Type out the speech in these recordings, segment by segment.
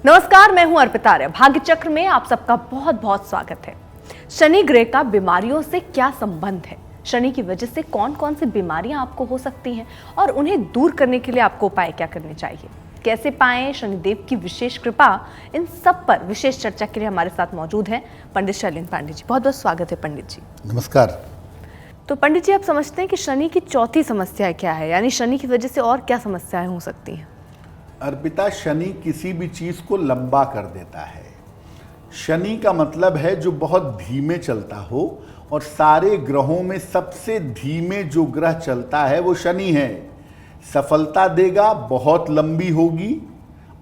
नमस्कार, मैं हूं अर्पिता आर्य। भाग्य चक्र में आप सबका बहुत बहुत स्वागत है। शनि ग्रह का बीमारियों से क्या संबंध है, शनि की वजह से कौन कौन सी बीमारियां आपको हो सकती हैं और उन्हें दूर करने के लिए आपको उपाय क्या करने चाहिए, कैसे पाएं शनिदेव की विशेष कृपा, इन सब पर विशेष चर्चा के लिए हमारे साथ मौजूद हैं पंडित शैलेंद्र पांडे जी। बहुत बहुत स्वागत है पंडित जी। नमस्कार। तो पंडित जी, आप समझते हैं कि शनि की चौथी समस्या क्या है, यानी शनि की वजह से और क्या समस्याएं हो सकती हैं? अर्पिता, शनि किसी भी चीज को लंबा कर देता है। शनि का मतलब है जो बहुत धीमे चलता हो, और सारे ग्रहों में सबसे धीमे जो ग्रह चलता है वो शनि है। सफलता देगा बहुत लंबी होगी,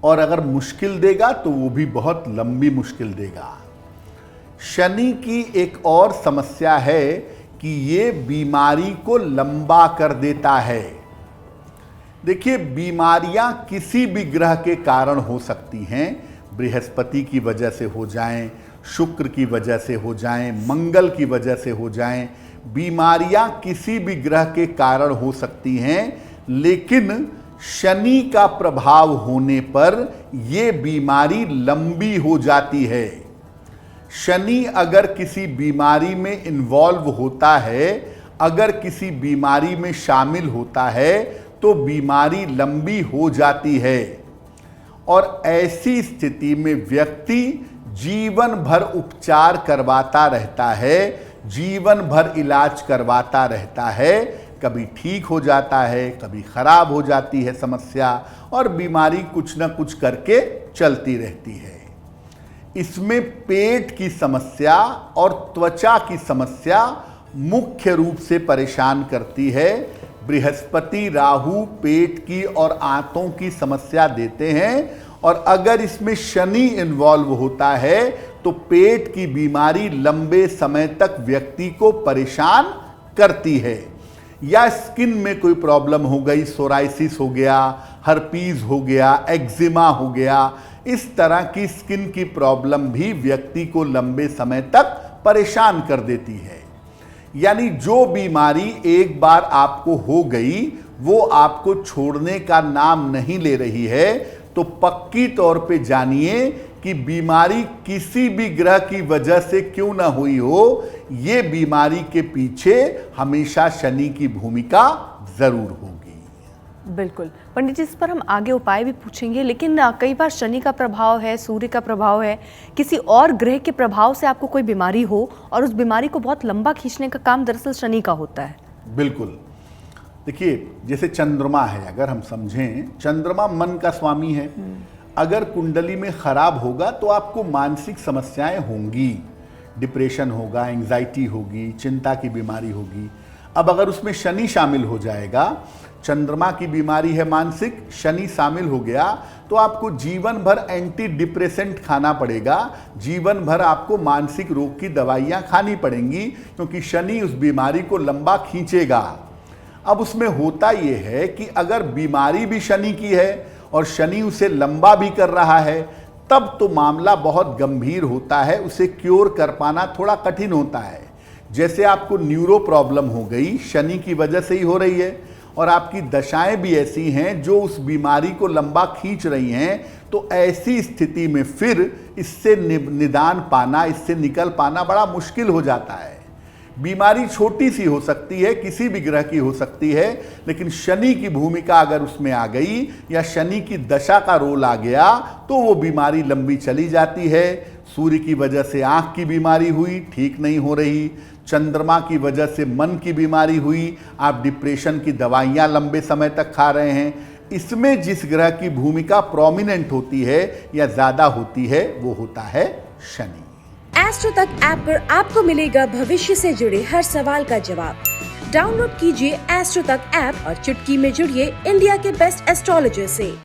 और अगर मुश्किल देगा तो वो भी बहुत लंबी मुश्किल देगा। शनि की एक और समस्या है कि ये बीमारी को लंबा कर देता है। देखिए, बीमारियां किसी भी ग्रह के कारण हो सकती हैं। बृहस्पति की वजह से हो जाएं, शुक्र की वजह से हो जाएं, मंगल की वजह से हो जाएं। बीमारियां किसी भी ग्रह के कारण हो सकती हैं, लेकिन शनि का प्रभाव होने पर ये बीमारी लंबी हो जाती है। शनि अगर किसी बीमारी में इन्वॉल्व होता है, अगर किसी बीमारी में शामिल होता है, तो बीमारी लंबी हो जाती है। और ऐसी स्थिति में व्यक्ति जीवन भर उपचार करवाता रहता है, जीवन भर इलाज करवाता रहता है। कभी ठीक हो जाता है, कभी खराब हो जाती है समस्या, और बीमारी कुछ न कुछ करके चलती रहती है। इसमें पेट की समस्या और त्वचा की समस्या मुख्य रूप से परेशान करती है। बृहस्पति राहु पेट की और आंतों की समस्या देते हैं, और अगर इसमें शनि इन्वॉल्व होता है तो पेट की बीमारी लंबे समय तक व्यक्ति को परेशान करती है। या स्किन में कोई प्रॉब्लम हो गई, सोराइसिस हो गया, हर्पीज हो गया, एक्जिमा हो गया, इस तरह की स्किन की प्रॉब्लम भी व्यक्ति को लंबे समय तक परेशान कर देती है। यानी जो बीमारी एक बार आपको हो गई वो आपको छोड़ने का नाम नहीं ले रही है। तो पक्की तौर पे जानिए कि बीमारी किसी भी ग्रह की वजह से क्यों ना हुई हो, ये बीमारी के पीछे हमेशा शनि की भूमिका जरूर होगी। बिल्कुल पंडित जी, इस पर हम आगे उपाय भी पूछेंगे, लेकिन कई बार शनि का प्रभाव है, सूर्य का प्रभाव है, किसी और ग्रह के प्रभाव से आपको कोई बीमारी हो और उस बीमारी को बहुत लंबा खींचने का काम दरअसल शनि का होता है। बिल्कुल। देखिए, जैसे चंद्रमा है, अगर हम समझें, चंद्रमा मन का स्वामी है। अगर कुंडली में खराब होगा तो आपको मानसिक समस्याएं होंगी, डिप्रेशन होगा, एंजाइटी होगी, चिंता की बीमारी होगी। अब अगर उसमें शनि शामिल हो जाएगा, चंद्रमा की बीमारी है मानसिक, शनि शामिल हो गया, तो आपको जीवन भर एंटी डिप्रेसेंट खाना पड़ेगा, जीवन भर आपको मानसिक रोग की दवाइयां खानी पड़ेंगी, क्योंकि शनि उस बीमारी को लंबा खींचेगा। अब उसमें होता यह है कि अगर बीमारी भी शनि की है और शनि उसे लंबा भी कर रहा है, तब तो मामला बहुत गंभीर होता है, उसे क्योर कर पाना थोड़ा कठिन होता है। जैसे आपको न्यूरो प्रॉब्लम हो गई, शनि की वजह से ही हो रही है, और आपकी दशाएं भी ऐसी हैं जो उस बीमारी को लंबा खींच रही हैं, तो ऐसी स्थिति में फिर इससे निदान पाना, इससे निकल पाना बड़ा मुश्किल हो जाता है। बीमारी छोटी सी हो सकती है, किसी भी ग्रह की हो सकती है, लेकिन शनि की भूमिका अगर उसमें आ गई या शनि की दशा का रोल आ गया तो वो बीमारी लंबी चली जाती है। सूर्य की वजह से आंख की बीमारी हुई, ठीक नहीं हो रही। चंद्रमा की वजह से मन की बीमारी हुई, आप डिप्रेशन की दवाइयां लंबे समय तक खा रहे हैं। इसमें जिस ग्रह की भूमिका प्रोमिनेंट होती है या ज्यादा होती है वो होता है शनि। एस्ट्रो तक ऐप पर आपको मिलेगा भविष्य से जुड़े हर सवाल का जवाब। डाउनलोड कीजिए एस्ट्रो तक ऐप और चुटकी में जुड़िए इंडिया के बेस्ट एस्ट्रोलॉजर से।